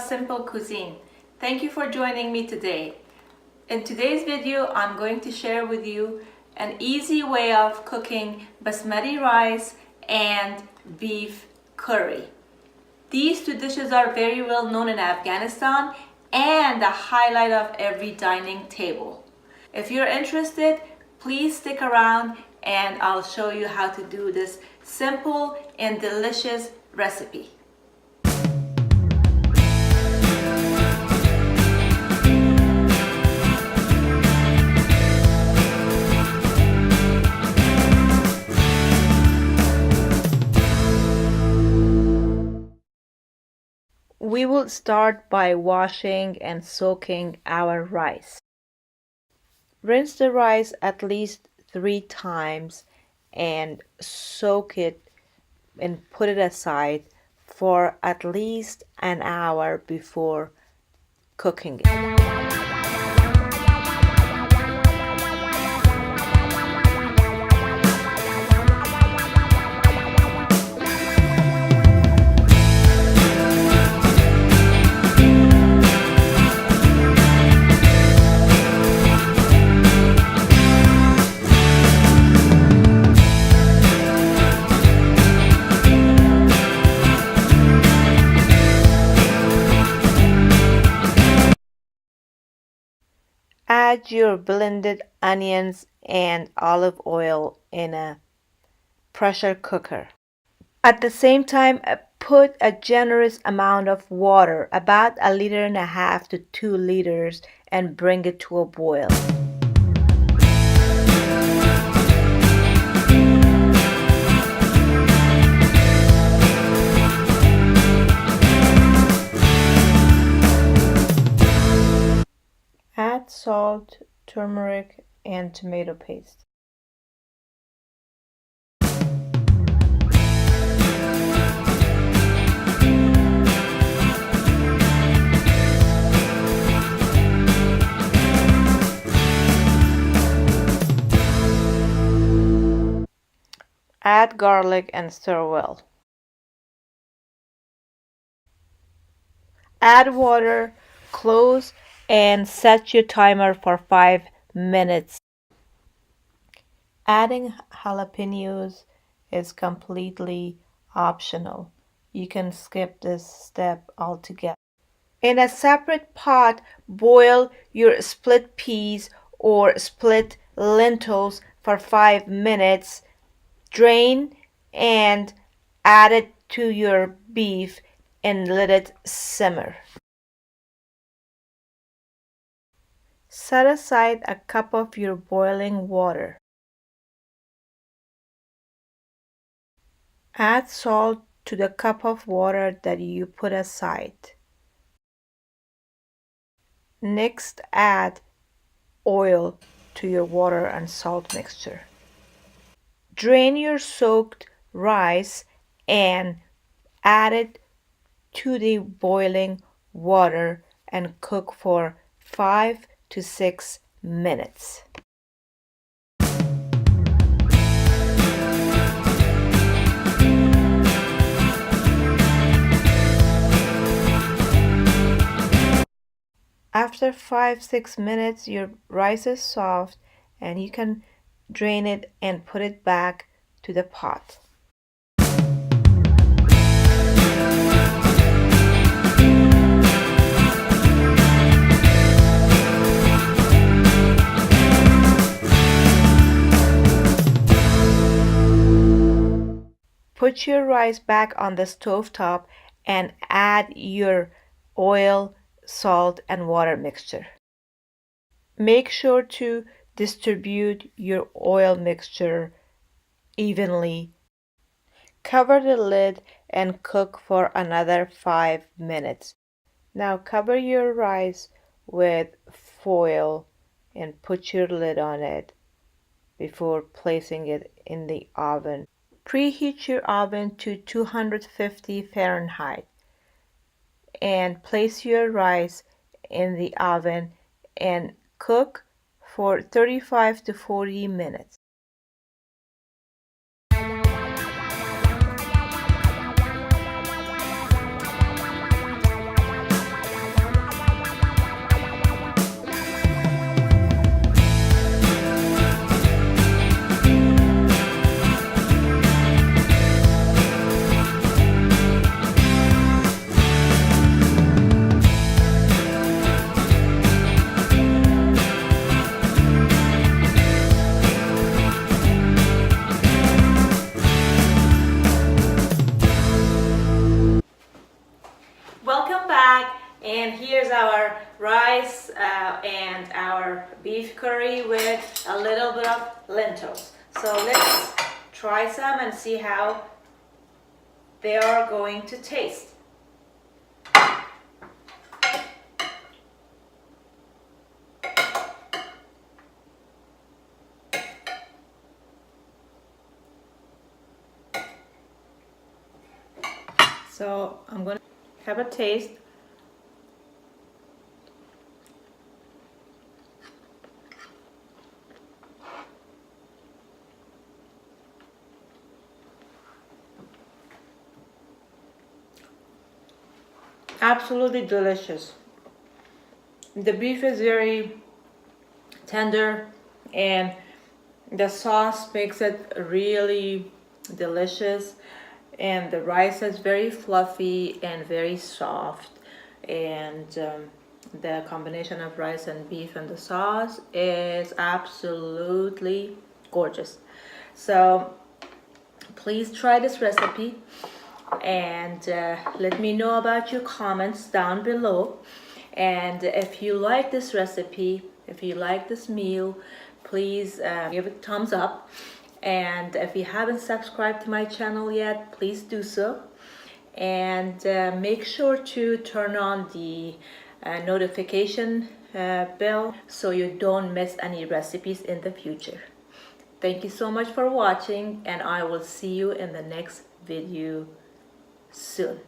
simple cuisine. Thank you for joining me today. In today's video, I'm going to share with you an easy way of cooking basmati rice and beef curry. These two dishes are very well known in Afghanistan and the highlight of every dining table. If you're interested, please stick around and I'll show you how to do this simple and delicious recipe. We will start by washing and soaking our rice. Rinse the rice at least 3 times and soak it and put it aside for at least an hour before cooking it. Add your blended onions and olive oil in a pressure cooker. At the same time, put a generous amount of water, about 1.5 liters to 2 liters, and bring it to a boil. Add salt, turmeric, and tomato paste. Add garlic and stir well. Add water, close, and set your timer for 5 minutes. Adding jalapenos is completely optional. You can skip this step altogether. In a separate pot, boil your split peas or split lentils for 5 minutes. Drain and add it to your beef and let it simmer. Set aside a cup of your boiling water. Add salt to the cup of water that you put aside. Next, add oil to your water and salt mixture. Drain your soaked rice and add it to the boiling water and cook for 5 to 6 minutes. After 5-6 minutes, your rice is soft and you can drain it and put it back to the pot. Put your rice back on the stove top and add your oil, salt, and water mixture. Make sure to distribute your oil mixture evenly. Cover the lid and cook for another 5 minutes. Now cover your rice with foil and put your lid on it before placing it in the oven. Preheat your oven to 250 Fahrenheit and place your rice in the oven and cook for 35 to 40 minutes. And here's our rice and our beef curry with a little bit of lentils. So let's try some and see how they are going to taste. So I'm going to have a taste. Absolutely delicious. The beef is very tender and the sauce makes it really delicious, and the rice is very fluffy and very soft, and the combination of rice and beef and the sauce is absolutely gorgeous. So please try this recipe and let me know about your comments down below. And if you like this recipe, if you like this meal, please give it a thumbs up. And if you haven't subscribed to my channel yet, please do so. And make sure to turn on the notification bell so you don't miss any recipes in the future. Thank you so much for watching, and I will see you in the next video soon.